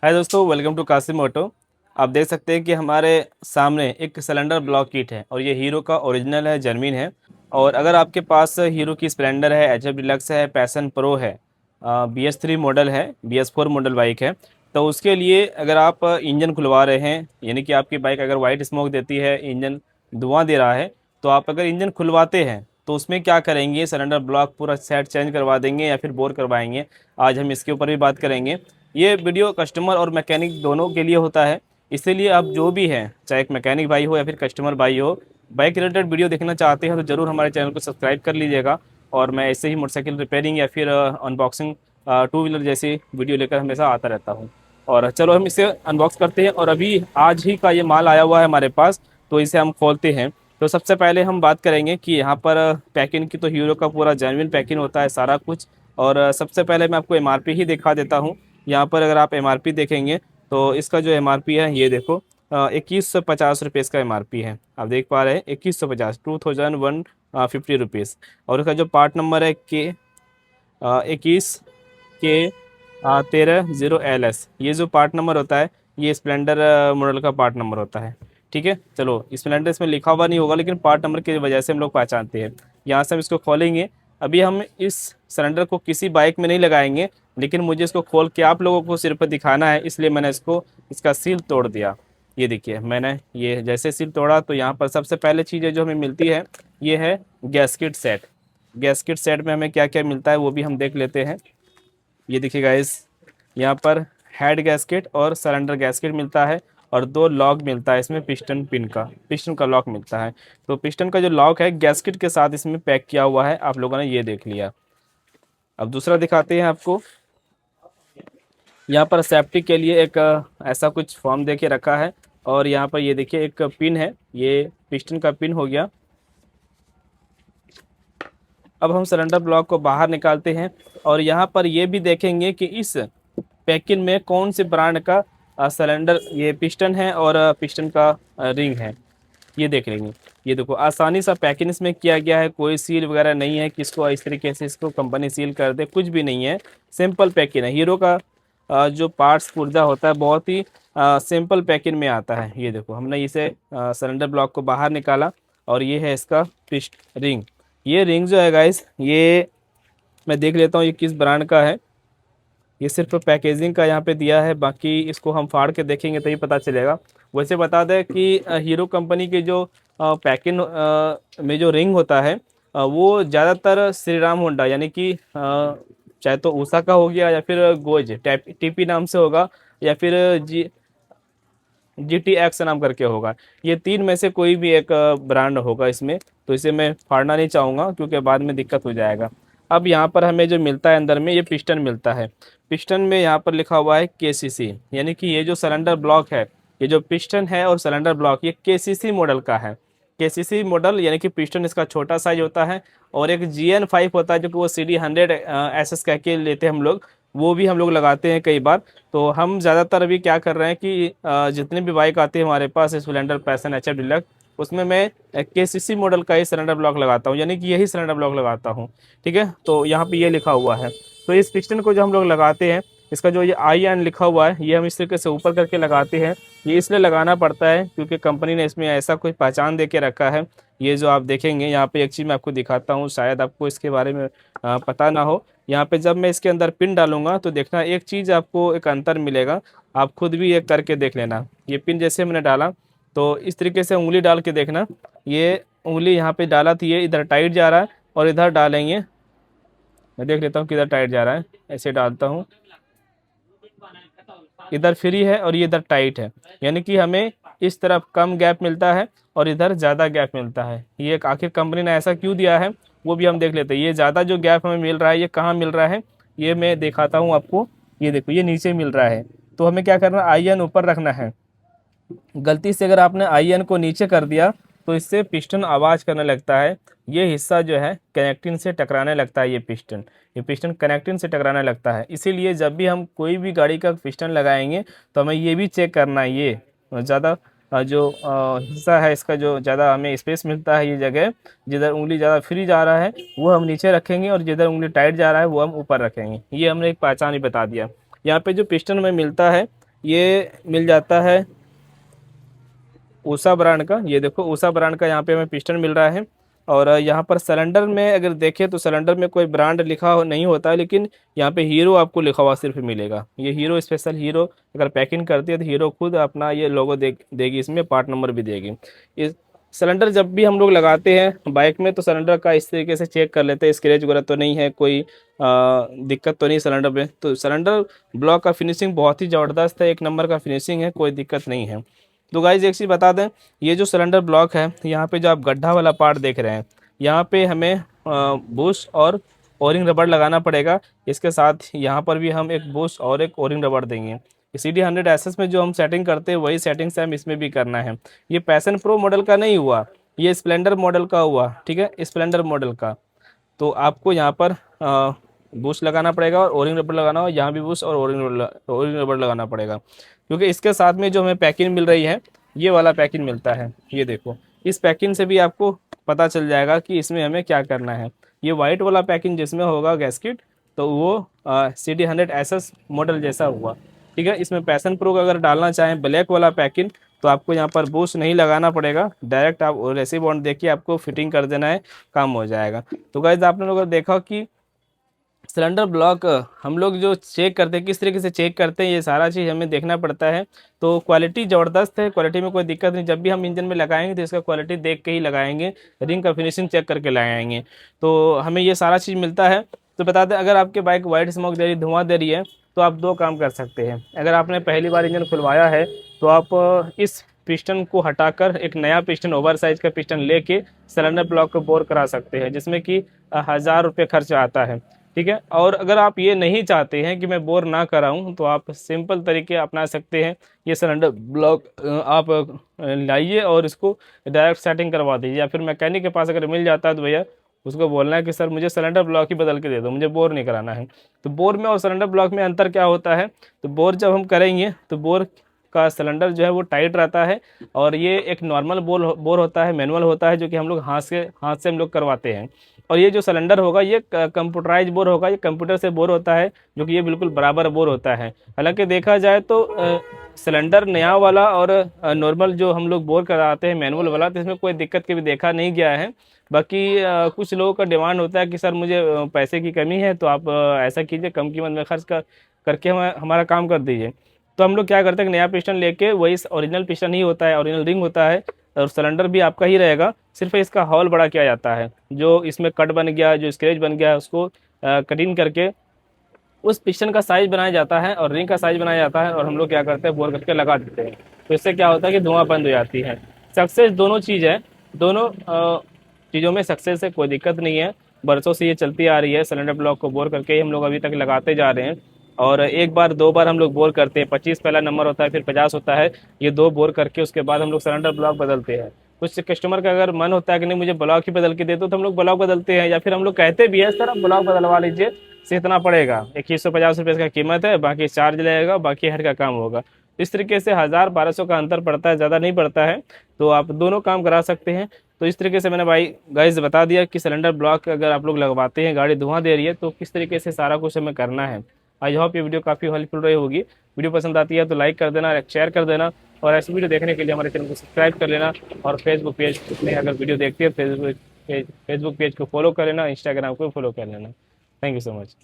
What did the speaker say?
हाय दोस्तों, welcome to Qasim auto. आप देख सकते हैं कि हमारे सामने एक सिलेंडर ब्लॉक किट है और ये हीरो का ओरिजिनल है, जेन्युइन है। और अगर आपके पास हीरो की स्प्लेंडर है, एच एफ डिलक्स है, पैशन प्रो है, BS3 मॉडल है, BS4 मॉडल बाइक है, तो उसके लिए अगर आप इंजन खुलवा रहे हैं, यानी कि आपकी बाइक अगर वाइट स्मोक देती है, इंजन धुआं दे रहा है, तो आप अगर इंजन खुलवाते हैं तो उसमें क्या करेंगे, सिलेंडर ब्लॉक पूरा सेट चेंज करवा देंगे या फिर बोर करवाएंगे। आज हम इसके ऊपर भी बात करेंगे। ये वीडियो कस्टमर और मैकेनिक दोनों के लिए होता है, इसीलिए आप जो भी हैं, चाहे एक मैकेनिक भाई हो या फिर कस्टमर भाई हो, बाइक रिलेटेड वीडियो देखना चाहते हैं तो ज़रूर हमारे चैनल को सब्सक्राइब कर लीजिएगा। और मैं ऐसे ही मोटरसाइकिल रिपेयरिंग या फिर अनबॉक्सिंग, टू व्हीलर जैसी वीडियो लेकर हमेशा आता रहता हूँ। और चलो हम इसे अनबॉक्स करते हैं। और अभी आज ही का ये माल आया हुआ है हमारे पास, तो इसे हम खोलते हैं। तो सबसे पहले हम बात करेंगे कि यहाँ पर पैकिंग की, तो हीरो का पूरा जेन्युइन पैकिंग होता है सारा कुछ। और सबसे पहले मैं आपको एमआरपी ही दिखा देता हूँ। यहाँ पर अगर आप एमआरपी देखेंगे तो इसका जो एमआरपी है ये देखो, 2150 रुपये इसका एमआरपी है। आप देख पा रहे हैं 2150, 2150 रुपीज़। और इसका जो पार्ट नंबर है के 21K13 0LS, ये जो पार्ट नंबर होता है ये स्प्लेंडर मॉडल का पार्ट नंबर होता है। ठीक है, चलो स्प्लेंडर इसमें लिखा हुआ नहीं होगा, लेकिन पार्ट नंबर की वजह से हम लोग पहचानते हैं। यहाँ से हम इसको खोलेंगे। अभी हम इस सिलेंडर को किसी बाइक में नहीं लगाएंगे, लेकिन मुझे इसको खोल के आप लोगों को सिर्फ दिखाना है, इसलिए मैंने इसका सील तोड़ दिया। ये देखिए, मैंने ये जैसे सील तोड़ा तो यहाँ पर सबसे पहले चीज़ जो हमें मिलती है ये है गैस्केट सेट। गैस्केट सेट में हमें क्या क्या मिलता है वो भी हम देख लेते हैं। ये देखिए गाइस, यहाँ पर हेड गैस्केट और सिलेंडर गैस्केट मिलता है, और दो लॉक मिलता है इसमें, पिस्टन का लॉक मिलता है। तो पिस्टन का जो लॉक है गैस्केट के साथ इसमें पैक किया हुआ है, आप लोगों ने ये देख लिया। अब दूसरा दिखाते हैं आपको। यहाँ पर सेफ्टी के लिए एक ऐसा कुछ फॉर्म दे के रखा है, और यहाँ पर ये देखिए एक पिन है, ये पिस्टन का पिन हो गया। अब हम सिलेंडर ब्लॉक को बाहर निकालते हैं, और यहाँ पर ये भी देखेंगे कि इस पैकिंग में कौन से ब्रांड का सिलेंडर, ये पिस्टन है और पिस्टन का रिंग है, ये देख लेंगे। ये देखो, आसानी सा पैकिंग इसमें किया गया है, कोई सील वगैरह नहीं है किसको इस तरीके से इसको कंपनी सील कर दे, कुछ भी नहीं है। सिंपल पैकिंग है। हीरो का जो पार्ट्स पुर्जा होता है बहुत ही सिंपल पैकिंग में आता है। ये देखो, हमने इसे सिलेंडर ब्लॉक को बाहर निकाला, और ये है इसका पिस्ट रिंग। ये रिंग जो है गाइस, ये मैं देख लेता हूँ ये किस ब्रांड का है। ये सिर्फ पैकेजिंग का यहाँ पे दिया है, बाकी इसको हम फाड़ के देखेंगे तभी पता चलेगा। वैसे बता दें कि हीरो कंपनी के जो पैकिंग में जो रिंग होता है, वो ज़्यादातर श्री राम होंडा, यानी कि चाहे तो उषा का हो गया या फिर गोज टीपी नाम से होगा, या फिर GTX नाम करके होगा। ये तीन में से कोई भी एक ब्रांड होगा इसमें। तो इसे मैं फाड़ना नहीं चाहूँगा क्योंकि बाद में दिक्कत हो जाएगा। अब यहाँ पर हमें जो मिलता है अंदर में, ये पिस्टन मिलता है। पिस्टन में यहाँ पर लिखा हुआ है KCC, यानी कि ये जो सिलेंडर ब्लॉक है, ये जो पिस्टन है और सिलेंडर ब्लॉक, ये KCC मॉडल का है। KCC मॉडल यानी कि पिस्टन इसका छोटा साइज होता है, और एक GN5 होता है जो कि वो CD100 SS कह के लेते हैं हम लोग, वो भी हम लोग लगाते हैं कई बार। तो हम ज़्यादातर अभी क्या कर रहे हैं कि जितने भी बाइक आती है हमारे पास, स्प्लेंडर, पैशन, HF डिलक्स, उसमें मैं KCC मॉडल का ही सिलेंडर ब्लॉक लगाता हूँ, यानी कि यही सिलेंडर ब्लॉक लगाता हूँ। ठीक है, तो यहाँ पे ये लिखा हुआ है। तो इस पिस्टन को जो हम लोग लगाते हैं, इसका जो ये IN लिखा हुआ है, ये हम इस तरीके से ऊपर करके लगाते हैं। ये इसलिए लगाना पड़ता है क्योंकि कंपनी ने इसमें ऐसा कोई पहचान दे के रखा है। ये जो आप देखेंगे यहाँ पे, एक चीज़ मैं आपको दिखाता हूँ, शायद आपको इसके बारे में पता ना हो। यहाँ पे जब मैं इसके अंदर पिन डालूंगा तो देखना एक चीज़ आपको एक अंतर मिलेगा, आप खुद भी ये करके देख लेना। ये पिन जैसे मैंने डाला तो इस तरीके से उंगली डाल के देखना, ये उंगली यहाँ पे डाला तो ये इधर टाइट जा रहा है, और इधर डालेंगे, मैं देख लेता हूँ किधर टाइट जा रहा है। ऐसे डालता हूँ, इधर फ्री है और ये इधर टाइट है, यानी कि हमें इस तरफ कम गैप मिलता है और इधर ज़्यादा गैप मिलता है। ये आखिर कंपनी ने ऐसा क्यों दिया है वो भी हम देख लेते हैं। ये ज़्यादा जो गैप हमें मिल रहा है ये कहाँ मिल रहा है, ये मैं दिखाता हूँ आपको। ये देखो, ये नीचे मिल रहा है। तो हमें क्या करना है, IN ऊपर रखना है। गलती से अगर आपने IN को नीचे कर दिया तो इससे पिस्टन आवाज़ करने लगता है। ये हिस्सा जो है कनेक्टिंग से टकराने लगता है, ये पिस्टन कनेक्टिंग से टकराने लगता है। इसीलिए जब भी हम कोई भी गाड़ी का पिस्टन लगाएंगे तो हमें ये भी चेक करना है, ये ज़्यादा जो हिस्सा है इसका, जो ज़्यादा हमें स्पेस मिलता है, ये जगह जिधर उंगली ज़्यादा फ्री जा रहा है वो हम नीचे रखेंगे, और जिधर उंगली टाइट जा रहा है वो हम ऊपर रखेंगे। ये हमने एक पहचान ही बता दिया। यहाँ पे जो पिस्टन में मिलता है ये मिल जाता है ऊषा ब्रांड का। ये देखो ऊषा ब्रांड का यहाँ पे हमें पिस्टन मिल रहा है। और यहाँ पर सिलेंडर में अगर देखें तो सिलेंडर में कोई ब्रांड लिखा नहीं होता है, लेकिन यहाँ पे हीरो आपको लिखा हुआ सिर्फ मिलेगा। ये हीरो स्पेशल, हीरो अगर पैकिंग करती है तो हीरो खुद अपना ये लोगो देगी, इसमें पार्ट नंबर भी देगी। इस सिलेंडर जब भी हम लोग लगाते हैं बाइक में तो सिलेंडर का इस तरीके से चेक कर लेते हैं, स्क्रैच वगैरह तो नहीं है, कोई दिक्कत तो नहीं सिलेंडर में। तो सिलेंडर ब्लॉक का फिनिशिंग बहुत ही ज़बरदस्त है, एक नंबर का फिनिशिंग है, कोई दिक्कत नहीं है। तो गाइज एक चीज़ बता दें, ये जो सिलेंडर ब्लॉक है यहाँ पे जो आप गड्ढा वाला पार्ट देख रहे हैं, यहाँ पे हमें बुश और ओरिंग रबड़ लगाना पड़ेगा। इसके साथ यहाँ पर भी हम एक बुश और एक ओरिंग रबड़ देंगे। CD100SS में जो हम सेटिंग करते हैं वही सेटिंग से हम इसमें भी करना है। ये पैशन प्रो मॉडल का नहीं हुआ, ये स्प्लेंडर मॉडल का हुआ, ठीक है, स्प्लेंडर मॉडल का। तो आपको यहाँ पर बूस्ट लगाना पड़ेगा और ओरिंग रबर लगाना हो, यहाँ भी बूस्ट और ओरिंग रबर लगाना पड़ेगा। क्योंकि इसके साथ में जो हमें पैकिंग मिल रही है ये वाला पैकिंग मिलता है, ये देखो। इस पैकिंग से भी आपको पता चल जाएगा कि इसमें हमें क्या करना है। ये वाइट वाला पैकिंग जिसमें होगा गैस्केट, तो वो CD100SS मॉडल जैसा हुआ, ठीक है। इसमें पैशन प्रो का अगर डालना चाहें ब्लैक वाला पैकिंग तो आपको यहाँ पर बूस्ट नहीं लगाना पड़ेगा, डायरेक्ट आप रेसी बॉन्ड देखिए आपको फिटिंग कर देना है, काम हो जाएगा। तो गाइस आपने लोग देखा कि सिलेंडर ब्लॉक हम लोग जो चेक करते हैं किस तरीके से चेक करते हैं, ये सारा चीज़ हमें देखना पड़ता है। तो क्वालिटी ज़बरदस्त है, क्वालिटी में कोई दिक्कत नहीं। जब भी हम इंजन में लगाएंगे तो इसका क्वालिटी देख के ही लगाएंगे, रिंग का फिनिशिंग चेक करके लगाएंगे, तो हमें ये सारा चीज़ मिलता है। तो बता दें, अगर आपके बाइक वाइट स्मोक दे रही, धुआं दे रही है, तो आप दो काम कर सकते हैं। अगर आपने पहली बार इंजन खुलवाया है तो आप इस पिस्टन को हटाकर एक नया पिस्टन, ओवर साइज का पिस्टन लेके सिलेंडर ब्लॉक को बोर करा सकते हैं, जिसमें कि 1000 रुपये खर्च आता है, ठीक है। और अगर आप ये नहीं चाहते हैं कि मैं बोर ना कराऊं तो आप सिंपल तरीके अपना सकते हैं। ये सिलेंडर ब्लॉक आप लाइए और इसको डायरेक्ट सेटिंग करवा दीजिए, या फिर मैकेनिक के पास अगर मिल जाता है तो भैया उसको बोलना है कि सर मुझे सिलेंडर ब्लॉक ही बदल के दे दो, मुझे बोर नहीं कराना है। तो बोर में और सिलेंडर ब्लॉक में अंतर क्या होता है, तो बोर जब हम करेंगे तो बोर का सिलेंडर जो है वो टाइट रहता है, और ये एक नॉर्मल बोर होता है, मैनुअल होता है, जो कि हम लोग हाथ से हम लोग करवाते हैं। और ये जो सिलेंडर होगा ये कंप्यूटराइज बोर होगा, ये कंप्यूटर से बोर होता है, जो कि ये बिल्कुल बराबर बोर होता है। हालांकि देखा जाए तो सिलेंडर नया वाला और नॉर्मल जो हम लोग बोर कराते हैं मैनुअल वाला, तो इसमें कोई दिक्कत कभी देखा नहीं गया है। बाकी कुछ लोगों का डिमांड होता है कि सर मुझे पैसे की कमी है, तो आप ऐसा कीजिए, कम कीमत में खर्च करके हमारा काम कर दीजिए। तो हम लोग क्या करते हैं, नया पिस्टन लेके, वही ओरिजिनल पिस्टन ही होता है, ओरिजिनल रिंग होता है, और सिलेंडर भी आपका ही रहेगा, सिर्फ इसका हॉल बड़ा किया जाता है। जो इसमें कट बन गया, जो स्क्रैच बन गया, उसको कटिंग करके उस पिस्टन का साइज बनाया जाता है और रिंग का साइज बनाया जाता है, और हम लोग क्या करते हैं, बोर करके लगा देते हैं। तो इससे क्या होता है कि धुआं बंद हो जाती है। सक्सेस दोनों चीज़ है, दोनों चीज़ों में सक्सेस है, कोई दिक्कत नहीं है। बरसों से ये चलती आ रही है, सिलेंडर ब्लॉक को बोर करके ही हम लोग अभी तक लगाते जा रहे हैं। और एक बार दो बार हम लोग बोर करते हैं, 25 पहला नंबर होता है, फिर 50 होता है, ये दो बोर करके उसके बाद हम लोग सिलेंडर ब्लॉक बदलते हैं। कुछ कस्टमर का अगर मन होता है कि नहीं मुझे ब्लॉक ही बदल के दे दो, तो हम लोग ब्लॉक बदलते हैं, या फिर हम लोग कहते भी है सर आप ब्लॉक बदलवा लीजिए, से इतना पड़ेगा, 2150 रुपये इसका कीमत है, बाकी चार्ज लगेगा, बाकी हर का काम होगा। इस तरीके से 1000-1200 का अंतर पड़ता है, ज़्यादा नहीं पड़ता है, तो आप दोनों काम करा सकते हैं। तो इस तरीके से मैंने भाई गाइस बता दिया कि सिलेंडर ब्लॉक अगर आप लोग लगवाते हैं, गाड़ी धुआं दे रही है, तो किस तरीके से सारा कुछ हमें करना है। आई होप ये वीडियो काफ़ी हेल्पफुल रही होगी। वीडियो पसंद आती है तो लाइक कर देना, शेयर कर देना, और ऐसी वीडियो देखने के लिए हमारे चैनल को सब्सक्राइब कर लेना। और फेसबुक पेज में अगर वीडियो देखती है फेसबुक पेज को फॉलो कर लेना, इंस्टाग्राम को फॉलो कर लेना। Thank you so much.